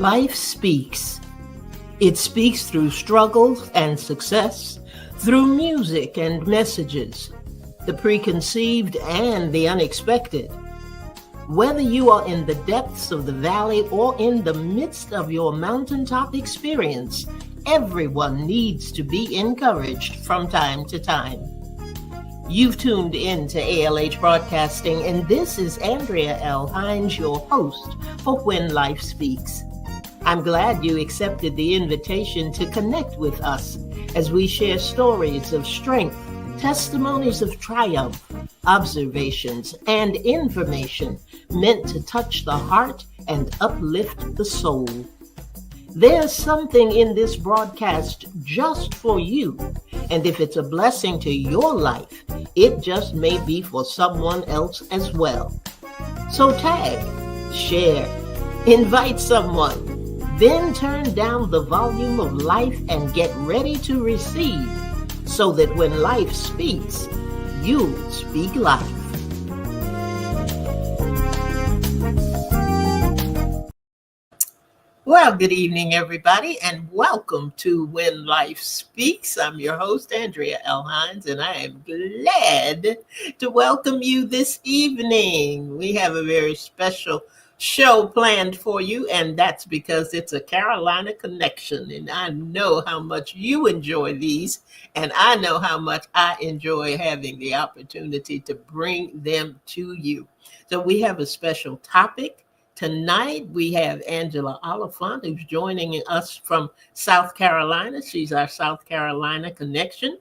Life speaks. It speaks through struggles and success, through music and messages, the preconceived and the unexpected. Whether you are in the depths of the valley or in the midst of your mountaintop experience, everyone needs to be encouraged from time to time. You've tuned in to ALH Broadcasting, and this is Andrea L. Hines, your host for When Life Speaks. I'm glad you accepted the invitation to connect with us as we share stories of strength, testimonies of triumph, observations, and information meant to touch the heart and uplift the soul. There's something in this broadcast just for you, and if it's a blessing to your life, it just may be for someone else as well. So tag, share, invite someone, then turn down the volume of life and get ready to receive, so that when life speaks, you'll speak life. Well, good evening, everybody, and welcome to When Life Speaks. I'm your host, Andrea L. Hines, and I am glad to welcome you this evening. We have a very special show planned for you, and that's because it's a Carolina connection, and I know how much you enjoy these, and I know how much I enjoy having the opportunity to bring them to you. So we have a special topic. Tonight, we have Angela Oliphant, who's joining us from South Carolina. She's our South Carolina connection.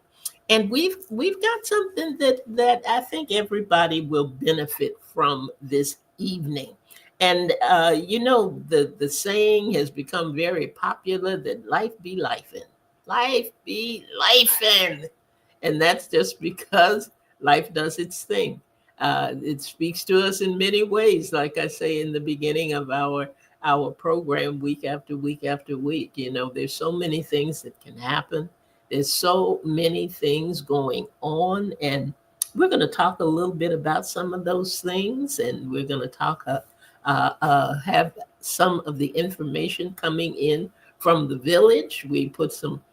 And we've got something that I think everybody will benefit from this evening. And, the saying has become very popular that life be lifing. Life be lifing. And that's just because life does its thing. It speaks to us in many ways, like I say in the beginning of our program, week after week after week. You know, there's so many things that can happen. There's so many things going on, and we're going to talk a little bit about some of those things, and we're going to have some of the information coming in from the village. We put some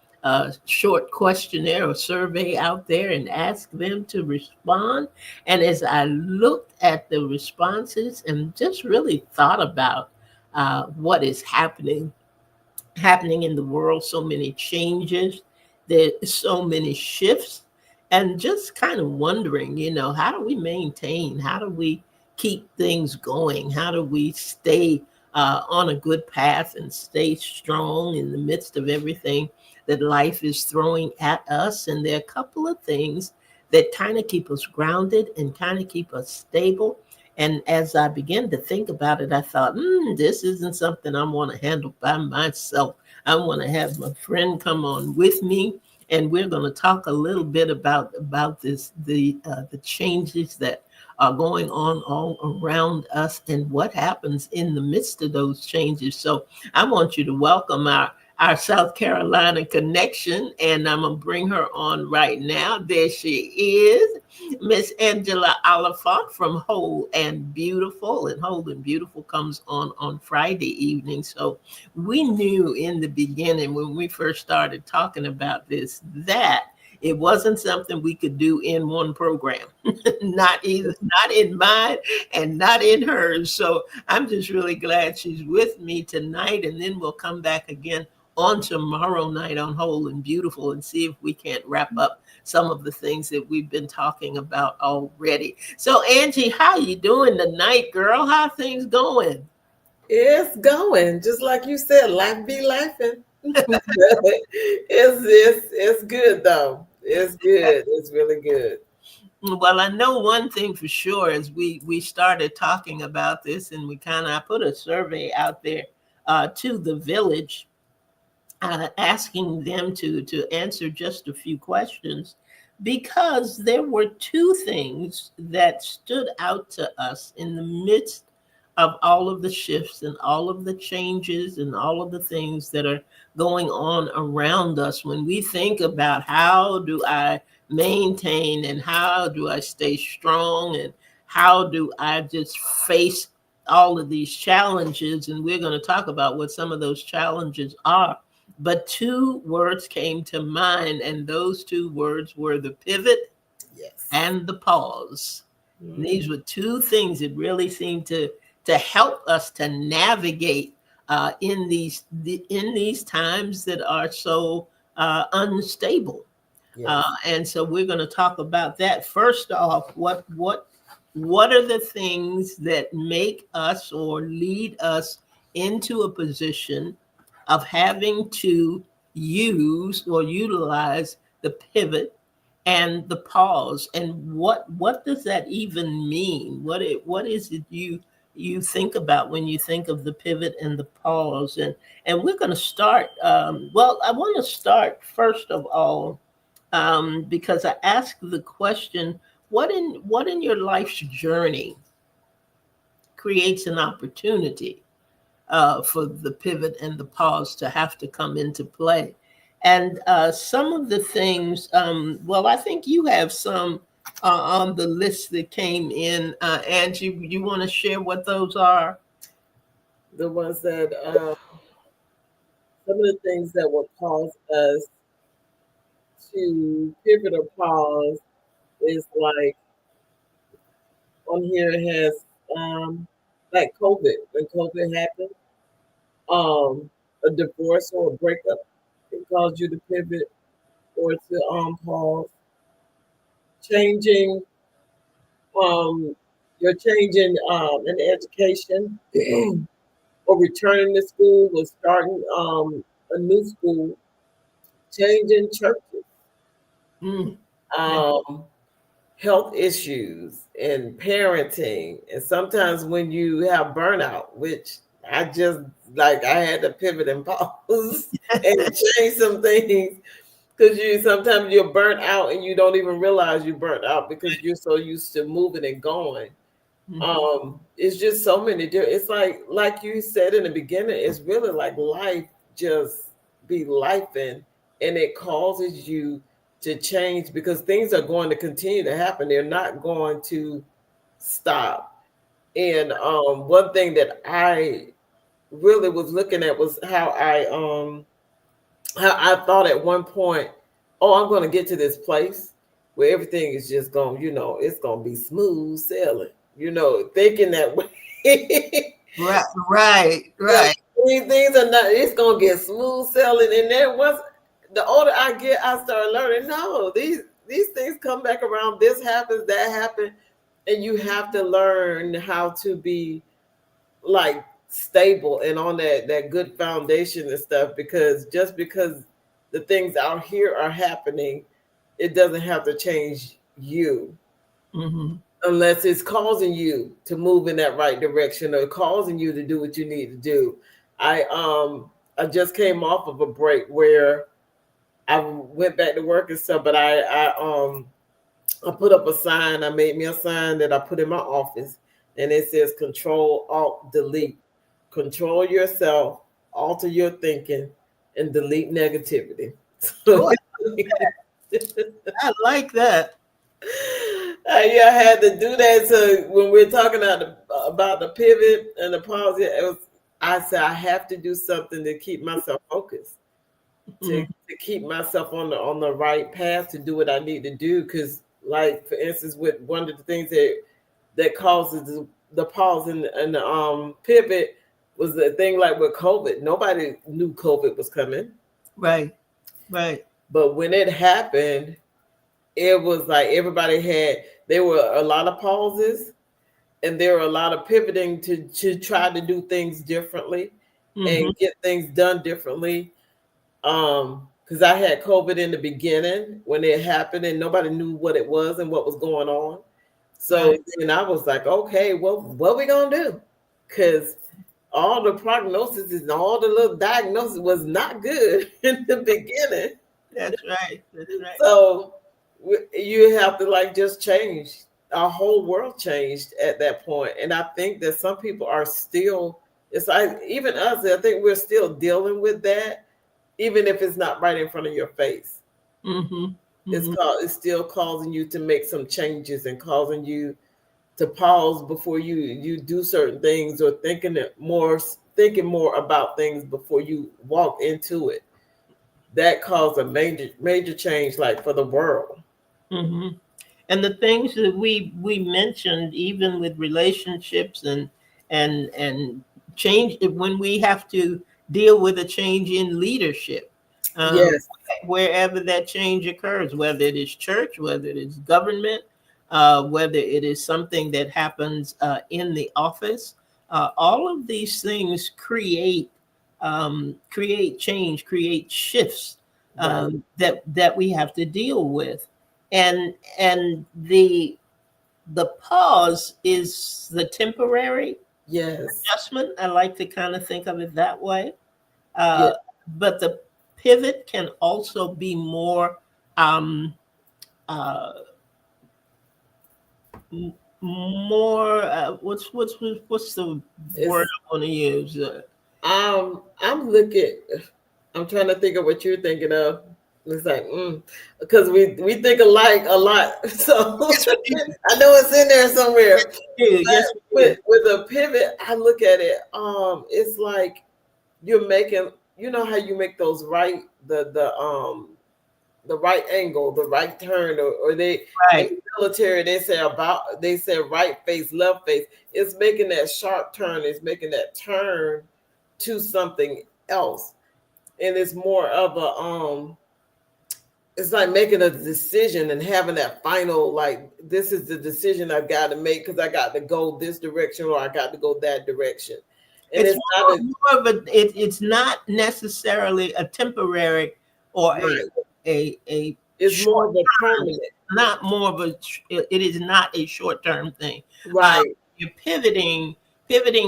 short questionnaire or survey out there and ask them to respond. And as I looked at the responses and just really thought about what is happening in the world, so many changes, there's so many shifts, and just kind of wondering, how do we maintain? How do we keep things going? How do we stay on a good path and stay strong in the midst of everything that life is throwing at us? And there are a couple of things that kind of keep us grounded and kind of keep us stable. And as I began to think about it, I thought, this isn't something I want to handle by myself. I want to have my friend come on with me, and we're going to talk a little bit about this, the changes that are going on all around us and what happens in the midst of those changes. So I want you to welcome our South Carolina connection, and I'm going to bring her on right now. There she is, Miss Angela Oliphant from Whole and Beautiful, and Whole and Beautiful comes on Friday evening. So we knew in the beginning when we first started talking about this that it wasn't something we could do in one program, not in mine and not in hers. So I'm just really glad she's with me tonight, and then we'll come back again on tomorrow night on Whole and Beautiful and see if we can't wrap up some of the things that we've been talking about already. So Angie, how you doing tonight, girl? How are things going? It's going, just like you said, life be lifing. It's good though. It's good. It's really good. Well, I know one thing for sure as we started talking about this, and I put a survey out there to the village, asking them to answer just a few questions, because there were two things that stood out to us in the midst of all of the shifts and all of the changes and all of the things that are going on around us. When we think about how do I maintain and how do I stay strong and how do I just face all of these challenges, and we're going to talk about what some of those challenges are. But two words came to mind, and those two words were the pivot Yes. and the pause. And Mm, these were two things that really seemed to help us to navigate in these times that are so unstable. yes. And so we're going to talk about that. First off, what are the things that make us or lead us into a position of having to use or utilize the pivot and the pause? And what does that even mean? What is it you think about when you think of the pivot and the pause? And we're going to start. Well, I want to start first of all, because I asked the question, what in your life's journey creates an opportunity for the pivot and the pause to have to come into play? And some of the things, well, I think you have some on the list that came in. Angie, you want to share what those are? The ones that some of the things that will cause us to pivot or pause is like on here it has like COVID. When COVID happened, a divorce or a breakup can cause you to pivot or to pause. Changing you're changing in education or returning to school or starting a new school, changing churches, Mm, um, health issues and parenting. And sometimes when you have burnout, which I just like, I had to pivot and pause and change some things because you sometimes you're burnt out and you don't even realize you're burnt out because you're so used to moving and going. mhm, It's just so many different. It's like you said in the beginning, it's really like life just be life and it causes you to change because things are going to continue to happen. They're not going to stop. And one thing that I really was looking at was how I thought at one point, oh, I'm going to get to this place where everything is just going, it's going to be smooth sailing, thinking that way. right, right, But right. these things are not, it's going to get smooth sailing. And then once the older I get, I start learning, no, these things come back around. This happens, that happens. And you have to learn how to be like stable and on that good foundation and stuff because just because the things out here are happening it doesn't have to change you Hmm. unless it's causing you to move in that right direction or causing you to do what you need to do. I just came off of a break where I went back to work and stuff, but I put up a sign. I made me a sign that I put in my office, and it says Control Alt Delete. Control yourself, alter your thinking, and delete negativity. So, Oh, I like that. yeah, I had to do that. So when we're talking about the pivot and the pause, I said I have to do something to keep myself focused. to, Mhm. to keep myself on the right path to do what I need to do. Because, like for instance, with one of the things that causes the pause and the pivot was the thing like with COVID. Nobody knew COVID was coming, Right, right. but when it happened, it was like everybody had. There were a lot of pauses, and there were a lot of pivoting to try to do things differently Hmm. and get things done differently. Because I had COVID in the beginning when it happened and nobody knew what it was and what was going on. So Right. then I was like, okay, well, what we gonna do? Because all the prognosis and all the little diagnosis was not good in the beginning. That's right. That's right. So you have to like just change. Our whole world changed at that point, and I think that some people are still. It's like even us. I think we're still dealing with that even if it's not right in front of your face. Hmm. It's Hmm. still causing you to make some changes and causing you to pause before you do certain things, or thinking more about things before you walk into it. That caused a major change, like for the world. Mm-hmm. And the things that we mentioned, even with relationships and change, when we have to deal with a change in leadership, um, Yes. wherever that change occurs, whether it is church, whether it is government, whether it is something that happens in the office, all of these things create change, create shifts Right. that we have to deal with, and the pause is the temporary Yes. adjustment. I like to kind of think of it that way. Yeah. uh, but the pivot can also be more um, uh, more what's the word It's I want to use? I'm looking. I'm trying to think of what you're thinking of. It's like, because we think alike a lot, so Yes, we do. I know it's in there somewhere. Yes, But we do. with a pivot, I look at it. It's like you're making. You know how you make those right the right angle, the right turn, or they in Right. the military they say right face, left face. It's making that sharp turn. It's making that turn to something else, and it's more of a it's like making a decision and having that final, like, this is the decision I've got to make because I got to go this direction or I got to go that direction. And It's it's not a more of it's not necessarily a temporary or right. a It's short more of a term, permanent. not more of a it is not a short term thing. um, Right. you're pivoting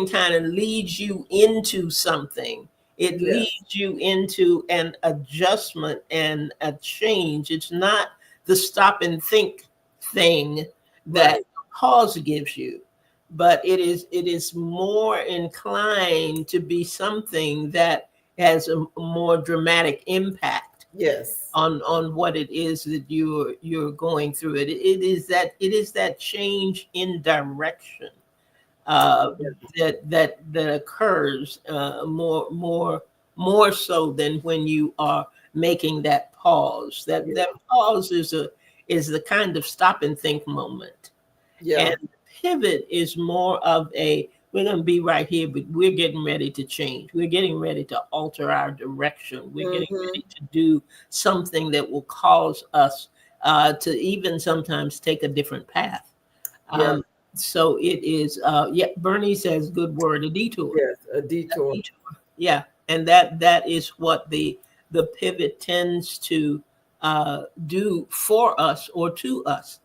kind of leads you into something. It Yes. leads you into an adjustment and a change. It's not the stop and think thing that Right. pause gives you, but it is more inclined to be something that has a more dramatic impact Yes. on what it is that you're going through. It is that change in direction uh, Yes. that occurs more so than when you are making that pause. That Yeah. pause is the kind of stop and think moment, and Yeah. pivot is more of a, we're going to be right here, but we're getting ready to change. We're getting ready to alter our direction. We're getting Mm-hmm. ready to do something that will cause us to even sometimes take a different path. Yeah. Um, so it is, yeah, Bernie says, good word, a detour. Yes. A A detour. detour. Yeah. And that is what the pivot tends to do for us or to us,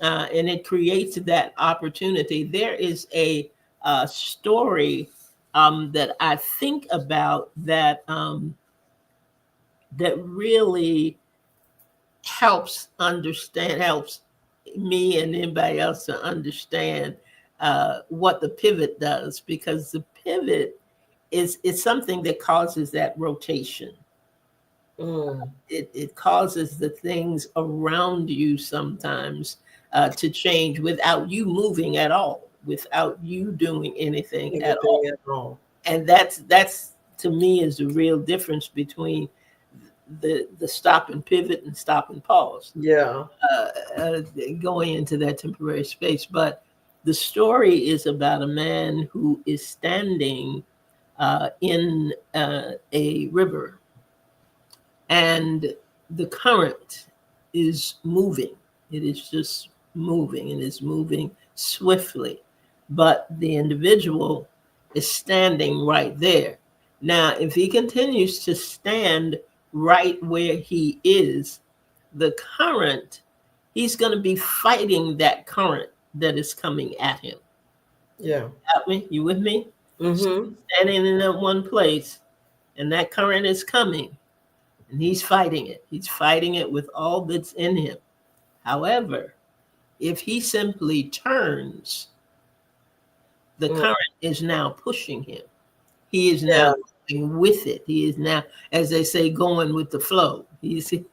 and it creates that opportunity. There is a story that I think about that really helps me and anybody else to understand what the pivot does, because the pivot is something that causes that rotation. Mm. It causes the things around you sometimes to change without you moving at all, without you doing anything at Anything all. at all. And that's to me is the real difference between the stop and pivot and stop and pause, Yeah. uh, uh, going into that temporary space. But the story is about a man who is standing in a river, and the current is moving. It is just moving, and it's moving swiftly. But the individual is standing right there. Now, if he continues to stand right where he is, the current, he's going to be fighting that current that is coming at him. Yeah. Got me? You with me? Mm-hmm. Standing in that one place, and that current is coming, and he's fighting it. He's fighting it with all that's in him. However, if he simply turns, the Mm. current is now pushing him. He is now Yeah. going with it. He is now, as they say, going with the flow. He's right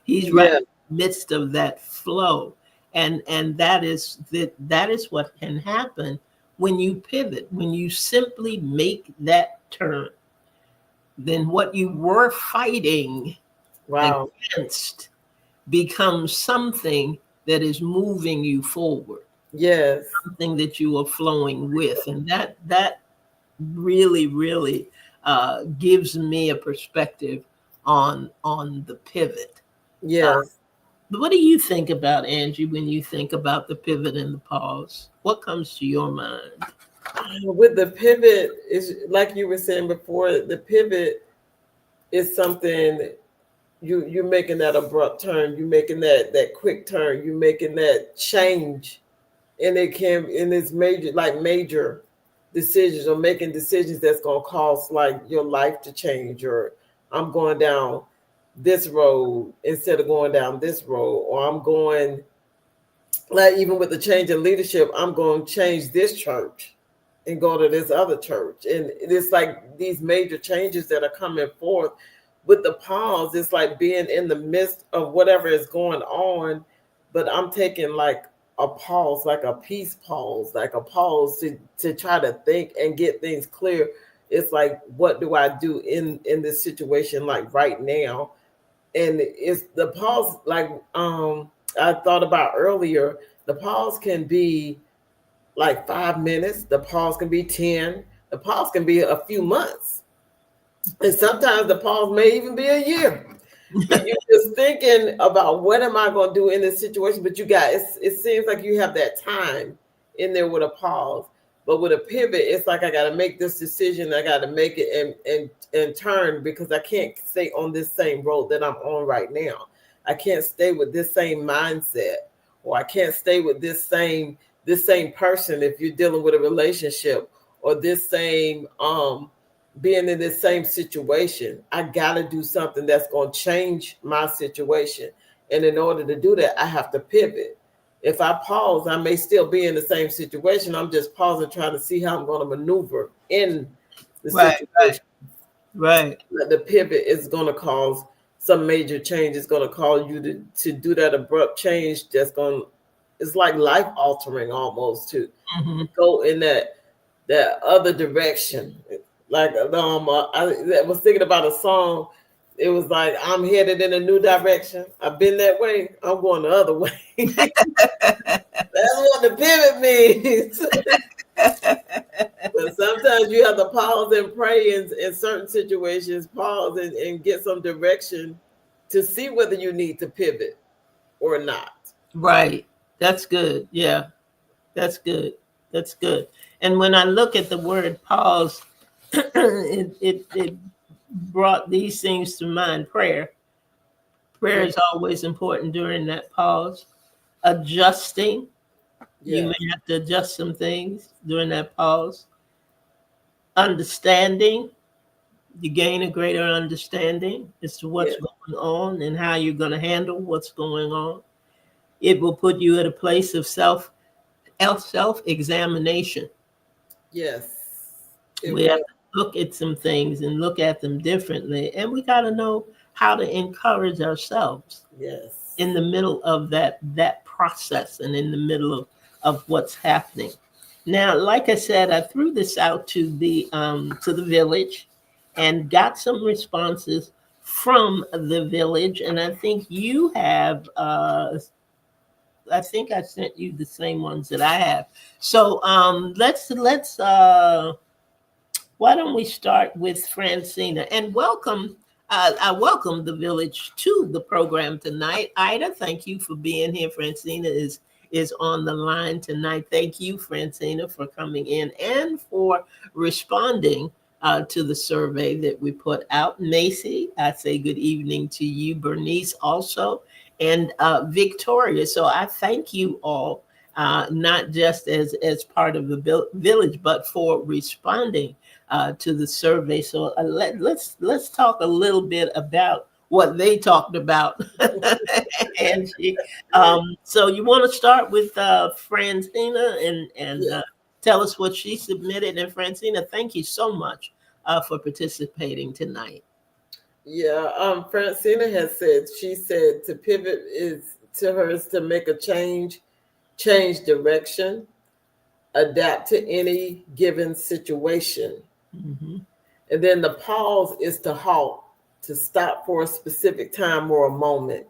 Yeah. in the midst of that flow. And that is what can happen when you pivot, when you simply make that turn. Then what you were fighting Wow. against becomes something that is moving you forward, Yes. something that you are flowing with, and that really, really gives me a perspective on the pivot. Uh, Yes. what do you think about, Angie, when you think about the pivot and the pause? What comes to your mind? With the pivot, is like you were saying before, the pivot is something you're making that abrupt turn, you're making that quick turn, you're making that change, and it's major, like major decisions, or making decisions that's going to cause like your life to change, or I'm going down this road instead of going down this road, or I'm going, like, even with the change in leadership, I'm going to change this church and go to this other church. And it's like these major changes that are coming forth. With the pause, it's like being in the midst of whatever is going on, but I'm taking like a pause, like a peace pause, like a pause to try to think and get things clear. It's like, what do I do in this situation, like right now? And it's the pause, like I thought about earlier, the pause can be like 5 minutes, the pause can be 10, the pause can be a few months, and sometimes the pause may even be a year. But you're just thinking about, what am I going to do in this situation? But you got, it seems like you have that time in there with a pause. But with a pivot, it's like, I got to make this decision. I got to make it and turn, because I can't stay on this same road that I'm on right now. I can't stay with this same mindset, or I can't stay with this same person if you're dealing with a relationship, or this same being in this same situation. I got to do something that's going to change my situation. And in order to do that, I have to pivot. If I pause, I may still be in the same situation. I'm just pausing, trying to see how I'm going to maneuver in the Right, right, situation. right. But the pivot is going to cause some major change. It's going to cause you to do that abrupt change that's going to, it's like life altering almost, to Hmm. go in that other direction. Like I was thinking about a song. It was like, I'm headed in a new direction. I've been that way. I'm going the other way. That's what the pivot means. But sometimes you have to pause and pray in certain situations. Pause and get some direction to see whether you need to pivot or not. Right. That's good. Yeah, that's good. That's good. And when I look at the word pause, it brought these things to mind. Prayer Yeah. is always important during that pause. Adjusting, you Yes. may have to adjust some things during that pause. Understanding, you gain a greater understanding as to what's Yes. going on and how you're going to handle what's going on. It will put you at a place of self examination. Yes. It We have will. to look at some things and look at them differently, and we got to know how to encourage ourselves Yes. in the middle of that process and in the middle of what's happening. Now, like I said, I threw this out to the village and got some responses from the village, and I think you have. I think I sent you the same ones that I have. So let's why don't we start with Francina and welcome. I welcome the village to the program tonight. Ida, thank you for being here. Francina is on the line tonight. Thank you, Francina, for coming in and for responding to the survey that we put out. Macy, I say good evening to you. Bernice also, and Victoria. So I thank you all, not just as part of the village, but for responding to the survey. So let's talk a little bit about what they talked about. Angie, so you want to start with Francina and Yeah. tell us what she submitted. And Francina, thank you so much for participating tonight. Yeah, Francina has said, she said to pivot is to her is to make a change change direction, adapt to any given situation. Mm-hmm. And then the pause is to halt, to stop for a specific time or a moment.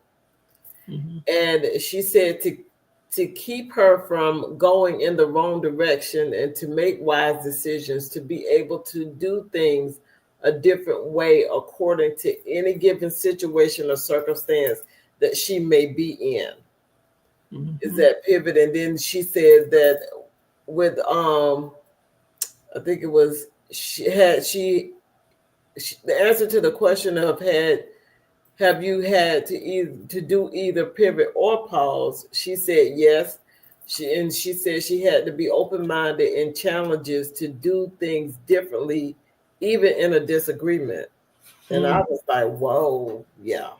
Mm-hmm. And she said to keep her from going in the wrong direction and to make wise decisions, to be able to do things a different way according to any given situation or circumstance that she may be in, is Mm-hmm. that pivot. And then she said that with I think it was she the answer to the question of have you had to do either pivot or pause? She said yes. She said she had to be open minded in challenges to do things differently, even in a disagreement. And I was like, whoa, yeah.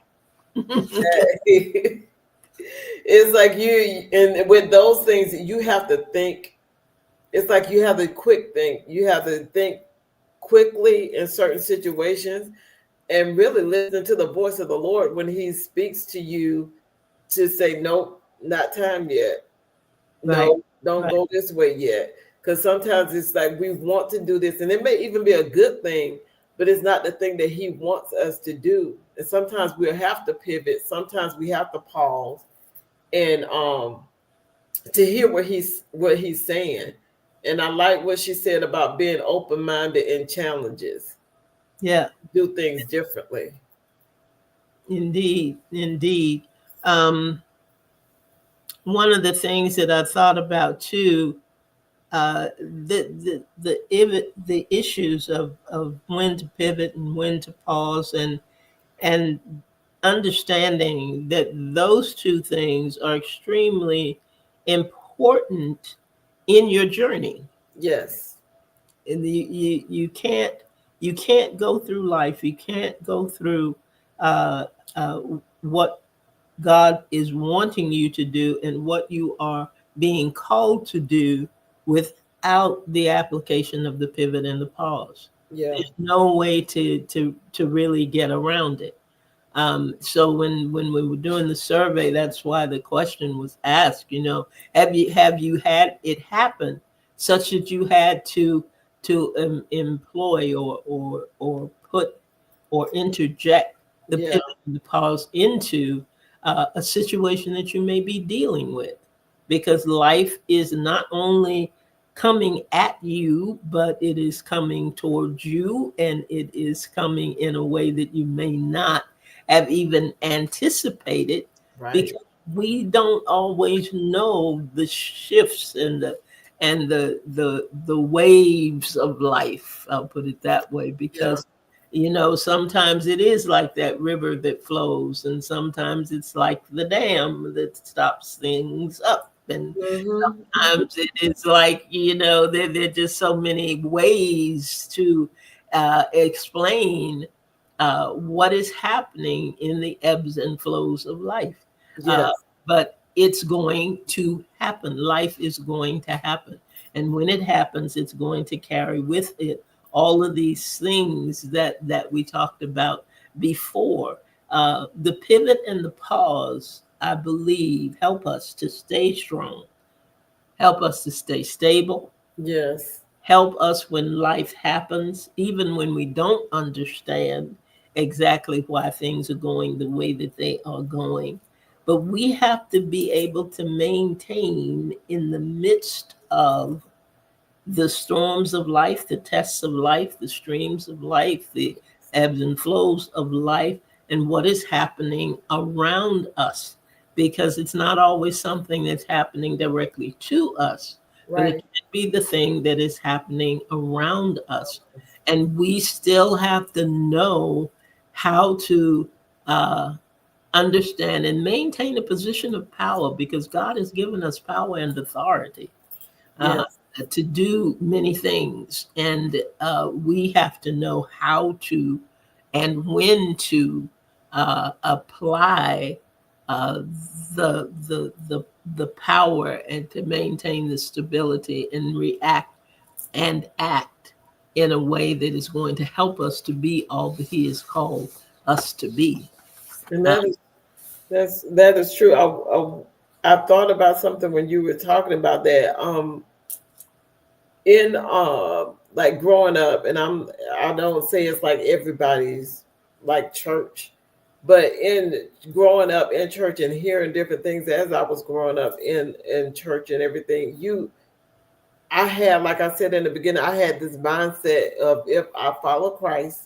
It's like you, and with those things, you have to think. It's like you have to quick think. You have to think quickly in certain situations and really listen to the voice of the Lord when He speaks to you to say, nope, not time yet. Right. No, don't Right. go this way yet. Because sometimes it's like we want to do this, and it may even be a good thing, but it's not the thing that He wants us to do. And sometimes we'll have to pivot. Sometimes we have to pause and to hear what he's saying. And I like what she said about being open minded in challenges, Yeah. do things differently. Indeed. Indeed. Um, One of the things that I thought about too, the issues of when to pivot and when to pause, and understanding that those two things are extremely important in your journey. Yes. And you can't go through life, you can't go through uh, uh, what God is wanting you to do and what you are being called to do without the application of the pivot and the pause. Yeah. There's no way to really get around it. So when we were doing the survey, that's why the question was asked. You know, have you had it happen such that you had to employ or put or interject the Yeah. pivot and the pause into a situation that you may be dealing with, because life is not only coming at you, but it is coming towards you, and it is coming in a way that you may not have even anticipated, Right. because we don't always know the shifts and the waves of life. I'll put it that way, Yeah. because sometimes it is like that river that flows, and sometimes it's like the dam that stops things up, and Mm-hmm. sometimes it is like, there are just so many ways to explain what is happening in the ebbs and flows of life. Uh, Yes. but it's going to happen. Life is going to happen. And when it happens, it's going to carry with it all of these things that we talked about before. The pivot and the pause, I believe, help us to stay strong, help us to stay stable, Yes. help us when life happens, even when we don't understand exactly why things are going the way that they are going. But we have to be able to maintain in the midst of the storms of life, the tests of life, the streams of life, the ebbs and flows of life, and what is happening around us. Because it's not always something that's happening directly to us, but it Right. can be the thing that is happening around us. And we still have to know how to understand and maintain a position of power, because God has given us power and authority uh, Yes. to do many things, and we have to know how to and when to apply uh, the power, and to maintain the stability and react and act in a way that is going to help us to be all that He has called us to be. And Uh, that is true. I thought about something when you were talking about that. In like growing up, and I don't say it's like everybody's like church, but in growing up in church and hearing different things as I was growing up in church and everything, I had, like I said in the beginning, I had this mindset of, if I follow Christ,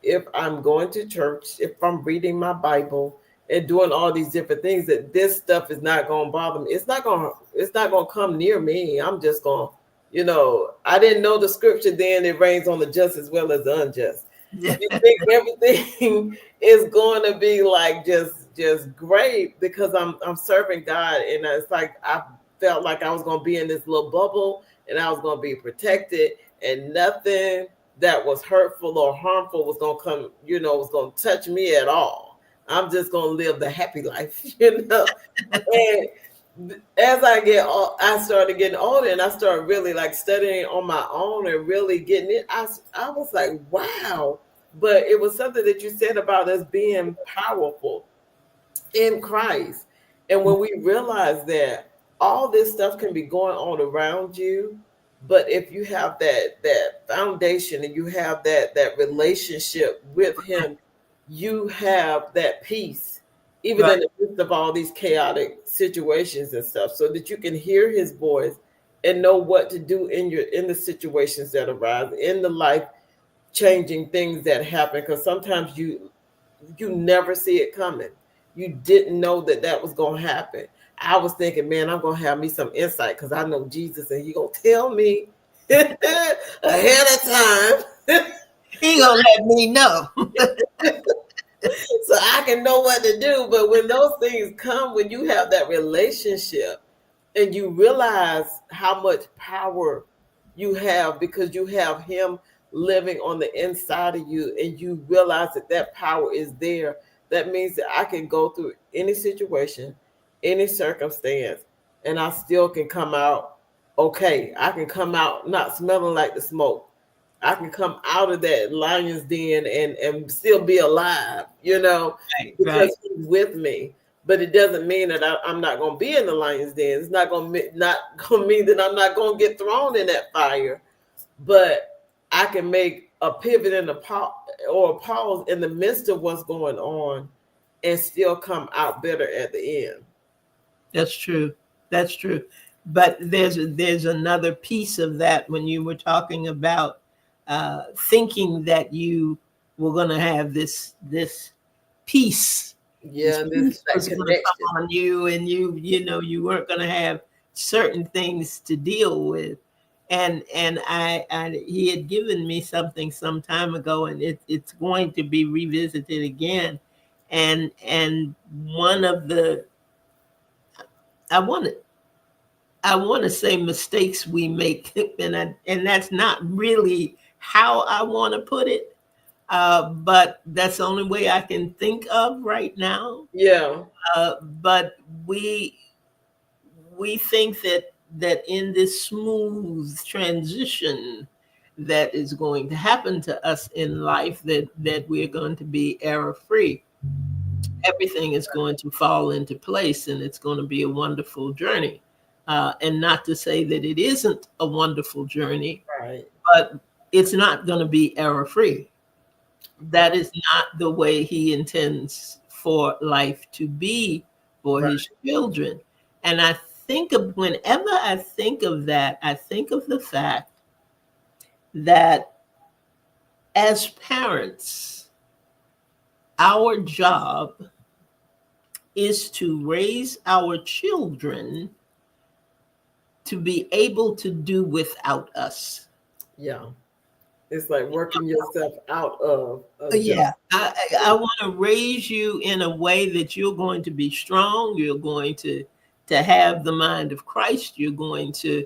if I'm going to church, if I'm reading my Bible and doing all these different things, that this stuff is not going to bother me. It's not going to come near me. I'm just going to, I didn't know the scripture then, it rains on the just as well as the unjust. You think everything is going to be like just great because I'm serving God, and it's like I felt like I was going to be in this little bubble and I was going to be protected, and nothing that was hurtful or harmful was going to come, was going to touch me at all. I'm just going to live the happy life, And as I started getting older, and I started really like studying on my own and really getting it. I was like, wow. But it was something that you said about us being powerful in Christ. And when we realize that all this stuff can be going on around you, but if you have that foundation and you have that relationship with him, you have that peace, even Right. in the midst of all these chaotic situations and stuff, so that you can hear his voice and know what to do in the situations that arise, in the life changing things that happen, because sometimes you never see it coming. You didn't know that was going to happen. I was thinking, man, I'm going to have me some insight because I know Jesus and he going to tell me ahead of time. He gonna let me know. So I can know what to do. But when those things come, when you have that relationship and you realize how much power you have because you have him living on the inside of you, and you realize that power is there, that means that I can go through any situation, any circumstance, and I still can come out okay. I can come out not smelling like the smoke. I can come out of that lion's den and still be alive, Right, right. because he's with me. But it doesn't mean that I'm not going to be in the lion's den. It's not going to mean that I'm not going to get thrown in that fire. But I can make a pivot or a pause in the midst of what's going on and still come out better at the end. That's true. That's true. But there's another piece of that when you were talking about thinking that you were going to have this peace. This Yeah, this peace that was going to connection. come on you, and you weren't going to have certain things to deal with. And he had given me something some time ago, and it's going to be revisited again. And one of the I want to I want to say mistakes we make, and that's not really how I want to put it, but that's the only way I can think of right now. Yeah, But we we think that in this smooth transition that is going to happen to us in life, that we're going to be error free. Everything is going to fall into place, and it's going to be a wonderful journey. And not to say that it isn't a wonderful journey, right. but it's not going to be error free. That is not the way he intends for life to be for Right. his children. And whenever I think of that, I think of the fact that as parents, our job is to raise our children to be able to do without us. Yeah. It's like working yourself out of Yeah, adjust. I want to raise you in a way that you're going to be strong. You're going to have the mind of Christ. You're going to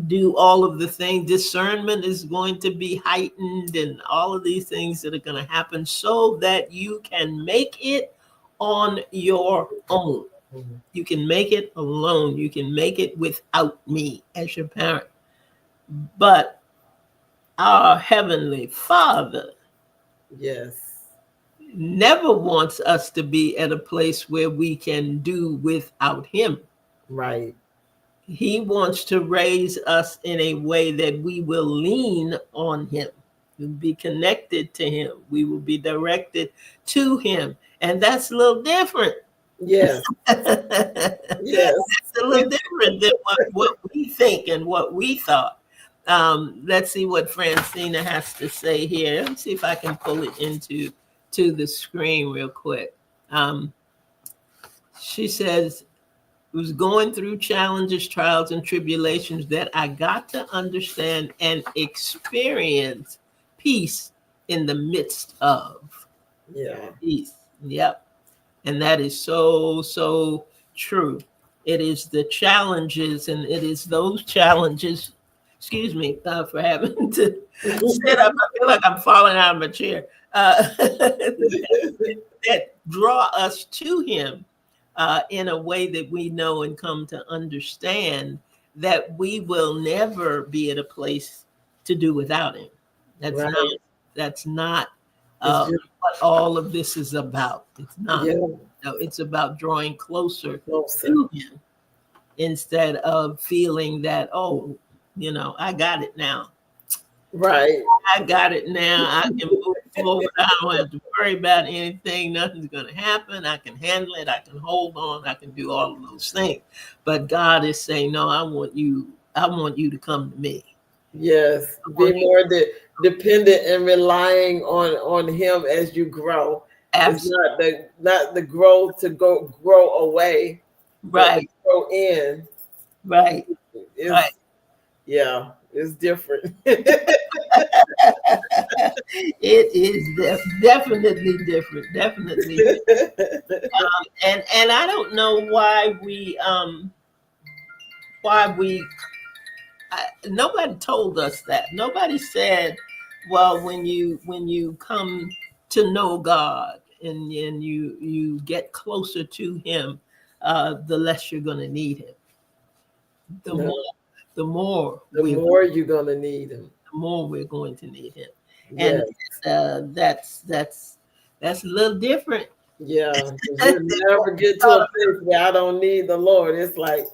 do all of the things. Discernment is going to be heightened, and all of these things that are going to happen, so that you can make it on your own. Mhm. You can make it alone. You can make it without me as your parent. But our Heavenly Father Yes. never wants us to be at a place where we can do without him. Right. He wants to raise us in a way that we will lean on him, we'll be connected to him, we will be directed to him. And that's a little different. Yes. Yes. It's a little different than what we think and what we thought. Let's see what Francina has to say here. Let me see if I can pull it into the screen real quick. She says, it was going through challenges, trials, and tribulations that I got to understand and experience peace in the midst of. Yeah. Peace. Yep. And that is so, so true. It is the challenges, and it is those challenges. Excuse me for having to sit up. I feel like I'm falling out of my chair. That draw us to him in a way that we know and come to understand that we will never be at a place to do without him. That's Right. not. That's not It's just, what all of this is about. It's not. yeah, No, it's about drawing closer closer. to him instead of feeling that, oh, I got it now. Right. I got it now. I can move forward. I don't have to worry about anything. Nothing's going to happen. I can handle it. I can hold on. I can do all of those things. But God is saying, no, I want you to come to me. Yes. Be more dependent and relying on him as you grow. Absolutely. It's not the growth to grow away. Right. Grow in. Right. It's, right. Yeah, it's different. It is definitely different. Definitely different. And I don't know why nobody told us that. Nobody said, well, when you come to know God and you get closer to him, the less you're going to need him. The more you're going to need him. The more we're going to need him. Yes. And that's a little different. Yeah, you never get to a place where I don't need the Lord. It's like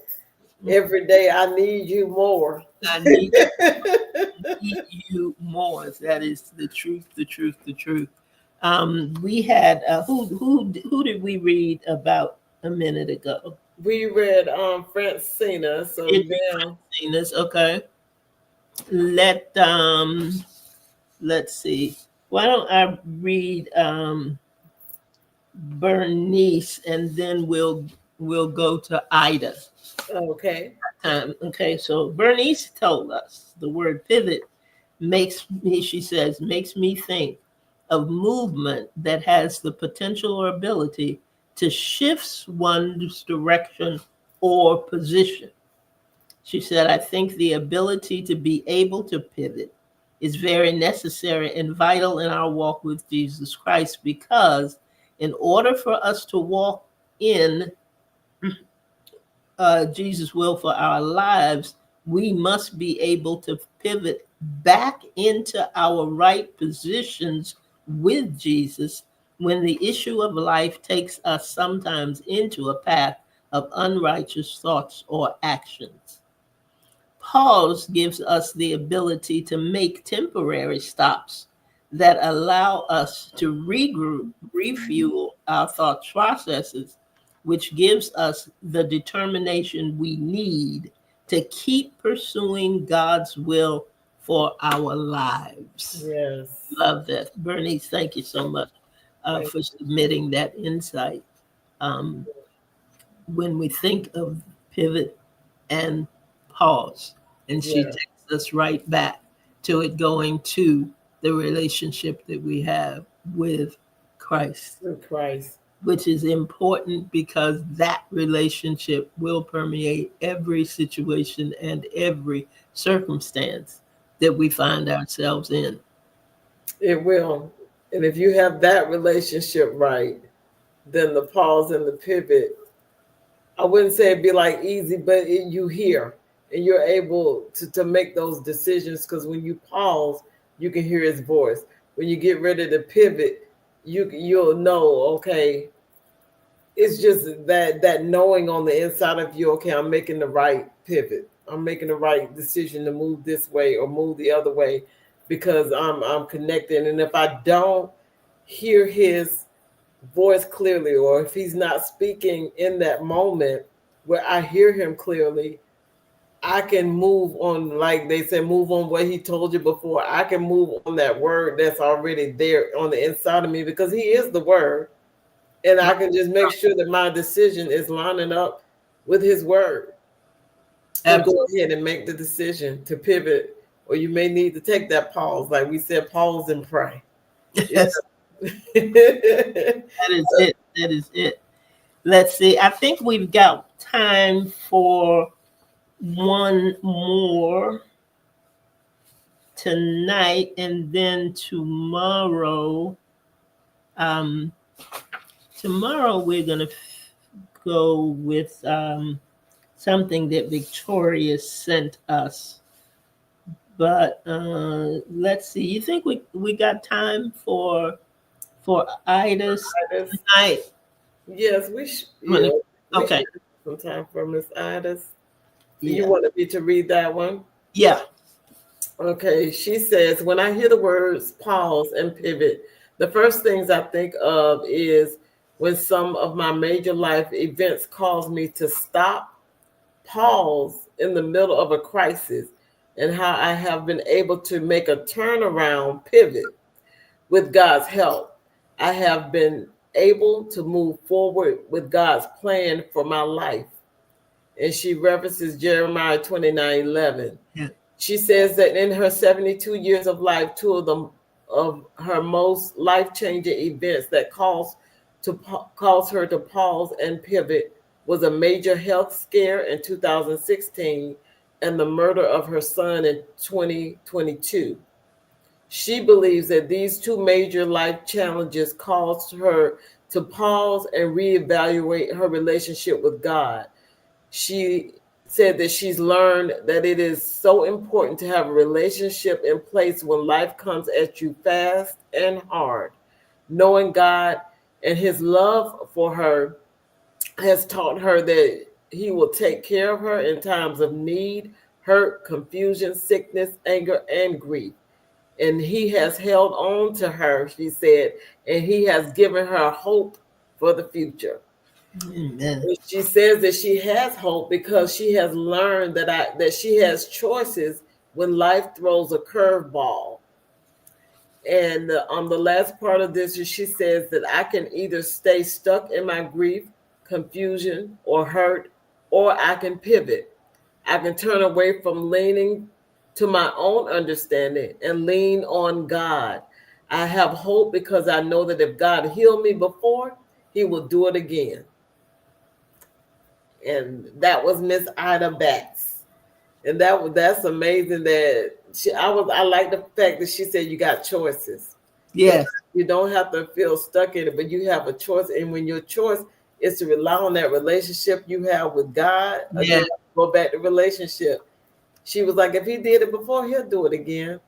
every day I need you more. I need you more. That is the truth. The truth. The truth. We had who did we read about a minute ago? We read Francina. So now Francina's, okay. Let's see. Why don't I read Bernice and then we'll go to Ida. Okay. Okay, so Bernice told us the word pivot makes me think of movement that has the potential or ability to shift one's direction or position. She said, I think the ability to be able to pivot is very necessary and vital in our walk with Jesus Christ, because in order for us to walk in Jesus' will for our lives, we must be able to pivot back into our right positions with Jesus when the issue of life takes us sometimes into a path of unrighteous thoughts or actions. Pause gives us the ability to make temporary stops that allow us to regroup, refuel our thought processes, which gives us the determination we need to keep pursuing God's will for our lives. Yes. Love that. Bernice, thank you so much for submitting that insight. When we think of pivot and pause, and she takes us right back to it going to the relationship that we have with Christ. With Christ. Which is important because that relationship will permeate every situation and every circumstance that we find ourselves in. It will. And if you have that relationship right, then the pause and the pivot, I wouldn't say it'd be like easy, but you hear and you're able to make those decisions, because when you pause, you can hear his voice. When you get ready to pivot, you'll know, okay, it's just that knowing on the inside of you, okay, I'm making the right pivot. I'm making the right decision to move this way or move the other way because I'm connected. And if I don't hear his voice clearly, or if he's not speaking in that moment where I hear him clearly, I can move on, like they said, move on what he told you before. I can move on that word that's already there on the inside of me because he is the word. And I can just make sure that my decision is lining up with his word and go Absolutely. ahead and make the decision to pivot. Or you may need to take that pause, like we said, pause and pray. Yes, that is it. That is it. Let's see. I think we've got time for one more tonight, and then tomorrow. Um, Tomorrow we're gonna go with something that Victoria sent us. But let's see. You think we got time for Ida's tonight? Yes, we should. Yeah, we Okay. should have some time for Miss Idas. You Yeah. wanted me to read that one? Yeah. Okay, she says, when I hear the words pause and pivot, the first things I think of is when some of my major life events cause me to stop, pause in the middle of a crisis, and how I have been able to make a turnaround pivot with God's help. I have been able to move forward with God's plan for my life. And she references Jeremiah 29:11. Yeah. She says that in her 72 years of life, two of them of her most life-changing events that caused her to pause and pivot was a major health scare in 2016 and the murder of her son in 2022. She believes that these two major life challenges caused her to pause and reevaluate her relationship with God. She said that she's learned that it is so important to have a relationship in place when life comes at you fast and hard. Knowing God and his love for her has taught her that he will take care of her in times of need, hurt, confusion, sickness, anger, and grief. And he has held on to her, she said, and he has given her hope for the future. Amen. She says that she has hope because she has learned that she has choices when life throws a curveball. And on the last part of this, she says that I can either stay stuck in my grief, confusion, or hurt, or I can pivot. I can turn away from leaning to my own understanding and lean on God. I have hope because I know that if God healed me before, he will do it again. And that was Miss Ida Batts. And that's amazing that I like the fact that she said you got choices. That Yes. you don't have to feel stuck in it, but you have a choice. And when your choice is to rely on that relationship you have with God, Yeah. again, go back to relationship. She was like, if he did it before, he'll do it again.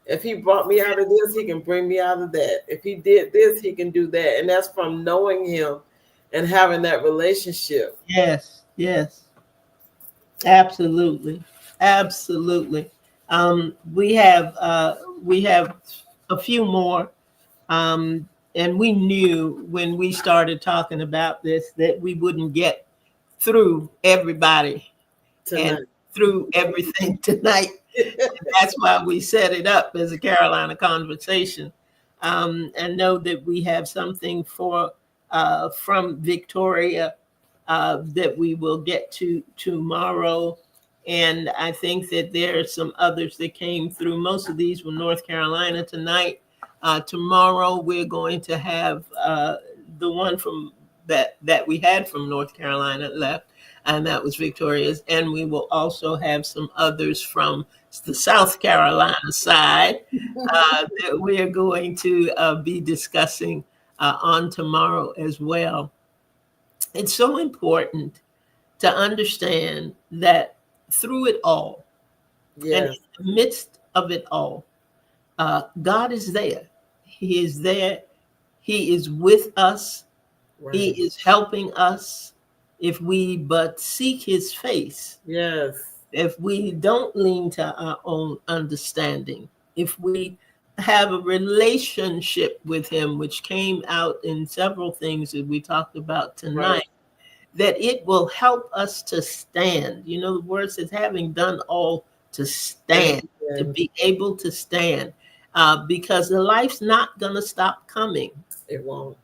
If he brought me out of this, he can bring me out of that. If he did this, he can do that. And that's from knowing him and having that relationship. Yes. Yes. Absolutely. Absolutely. We have a few more. And we knew when we started talking about this that we wouldn't get through everybody and Tonight. through everything tonight. That's why we set it up as a Carolina conversation. And know that we have something for from Victoria that we will get to tomorrow. And I think that there are some others that came through. Most of these were North Carolina tonight. Tomorrow we're going to have the one from that we had from North Carolina left, and that was Victoria's. And we will also have some others from the South Carolina side that we are going to be discussing on tomorrow as well. It's so important to understand that through it all and in Yes. the midst of it all, God is there. He is there. He is with us. He Right. is helping us if we but seek his face, Yes. if we don't lean to our own understanding, if we have a relationship with him, which came out in several things that we talked about Right. tonight, that it will help us to stand. You know, the word says, having done all to stand, to Amen. be able to stand, because the life's not going to stop coming. It won't.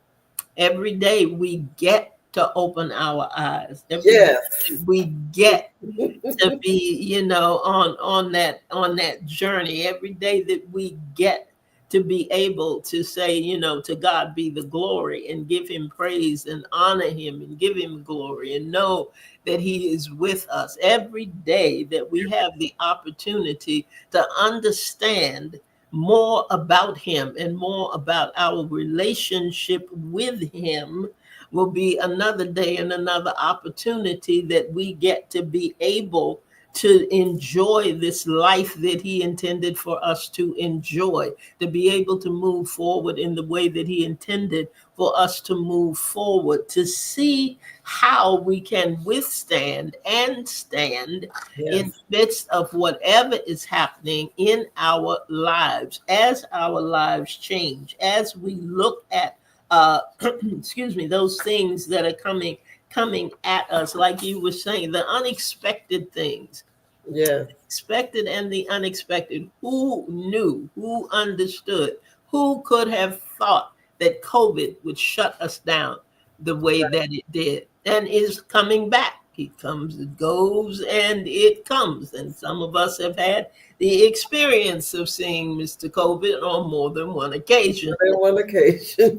Every day we get to open our eyes. Every day Yes. we get to be, on that journey. Every day that we get to be able to say, to God be the glory, and give him praise and honor him and give him glory, and know that he is with us every day, that we have the opportunity to understand more about him and more about our relationship with him, will be another day and another opportunity that we get to be able to enjoy this life that he intended for us to enjoy, to be able to move forward in the way that he intended for us to move forward, to see how we can withstand and stand in Yes. the midst of whatever is happening in our lives, as our lives change, as we look at excuse me, those things that are coming at us, like you were saying, the unexpected things, Yes. expected and the unexpected. Who knew? Who understood? Who could have thought that COVID would shut us down the way that it did, and is coming back? It comes, it goes, and it comes. And some of us have had the experience of seeing Mr. COVID on more than one occasion. On one occasion.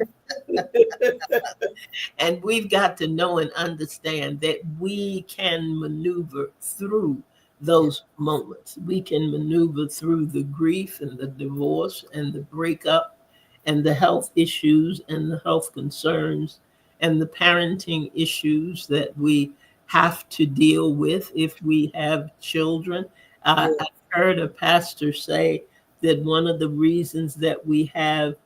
And we've got to know and understand that we can maneuver through those moments. We can maneuver through the grief and the divorce and the breakup and the health issues and the health concerns and the parenting issues that we have to deal with if we have children. Yeah. I've heard a pastor say that one of the reasons that we have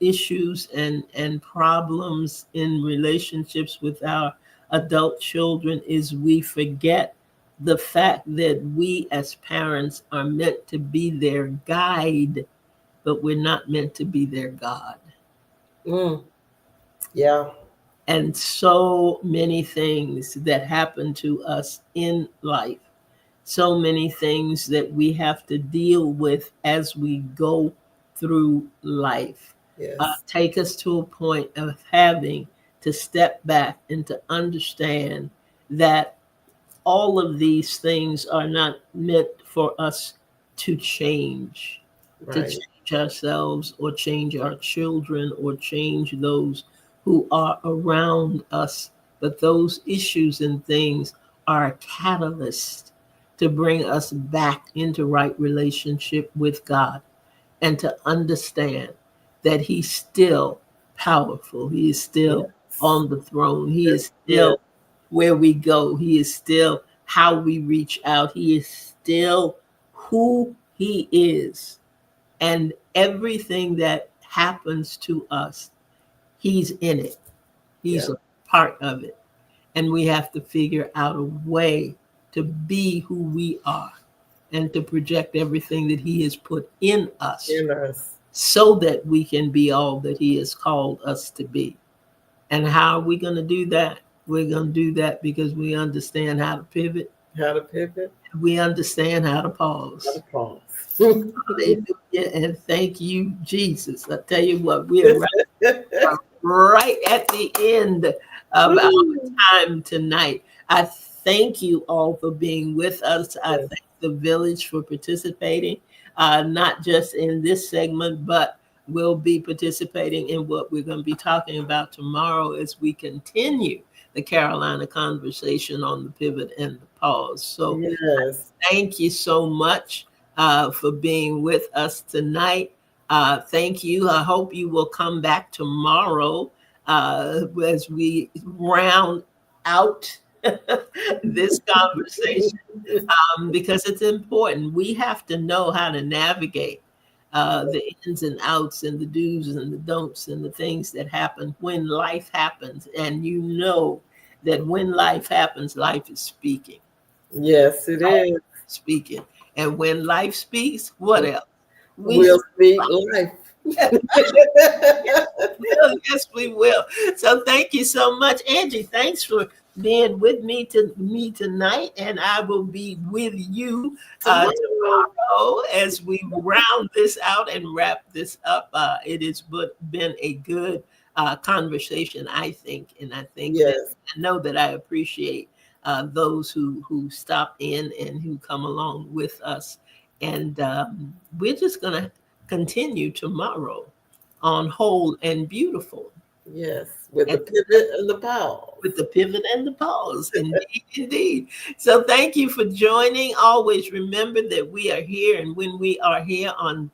issues and problems in relationships with our adult children is we forget the fact that we as parents are meant to be their guide, but we're not meant to be their God. Mm. Yeah. And so many things that happen to us in life, so many things that we have to deal with as we go through life, Yes. take us to a point of having to step back and to understand that all of these things are not meant for us to change, to Right. change ourselves or change our children or change those who are around us. But those issues and things are a catalyst to bring us back into right relationship with God, and to understand that he's still powerful. He is still Yes. on the throne. He Yes. is Yes. still where we go. He is still how we reach out. He is still who he is. And everything that happens to us, he's in it. He's Yeah. a part of it. And we have to figure out a way to be who we are and to project everything that he has put in us, In us. so that we can be all that he has called us to be. And how are we going to do that? We're going to do that because we understand how to pivot. How to pivot. We understand how to How to pause. pause. Hallelujah. And thank you, Jesus. I tell you what, we're right at the end of our time tonight. I thank you all for being with us. I Yes. thank the village for participating, not just in this segment, but we'll be participating in what we're going to be talking about tomorrow as we continue the Carolina conversation on the pivot and the pause. So Yes. thank you so much for being with us tonight. Thank you. I hope you will come back tomorrow as we round out this conversation, because it's important. We have to know how to navigate the ins and outs and the do's and the don'ts and the things that happen when life happens. And you know that when life happens, life is speaking. Yes, it is. Speaking. And when life speaks, what else? We We'll speak life. will. Yes, we will. So thank you so much, Angie. Thanks for being with me tonight, and I will be with you Tomorrow. tomorrow as we round this out and wrap this up. It has been a good conversation, I think, and I think that Yes, I know that I appreciate those who stop in and who come along with us, and we're just gonna continue tomorrow on Whole and Beautiful. yes. With the And pivot and the pause. with the pivot and the pause. Indeed, indeed. So thank you for joining. Always remember that we are here, and when we are here on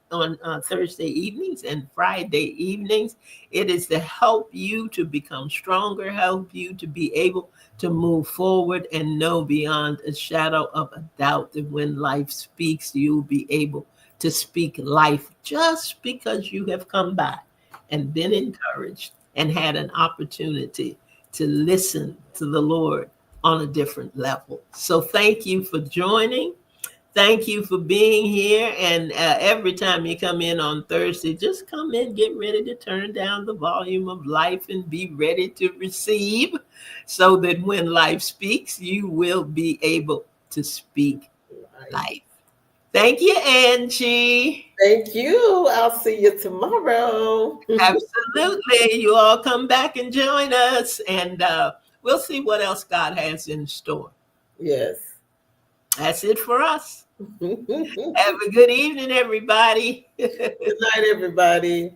Thursday evenings and Friday evenings, it is to help you to become stronger, help you to be able to move forward and know beyond a shadow of a doubt that when life speaks, you'll be able to speak life just because you have come by and been encouraged and had an opportunity to listen to the Lord on a different level. So thank you for joining. Thank you for being here. And every time you come in on Thursday, just come in, get ready to turn down the volume of life and be ready to receive so that when life speaks, you will be able to speak life. Thank you, Angie. Thank you. I'll see you tomorrow. Absolutely. You all come back and join us, and we'll see what else God has in store. Yes. That's it for us. Good Have a good evening, everybody. night, everybody.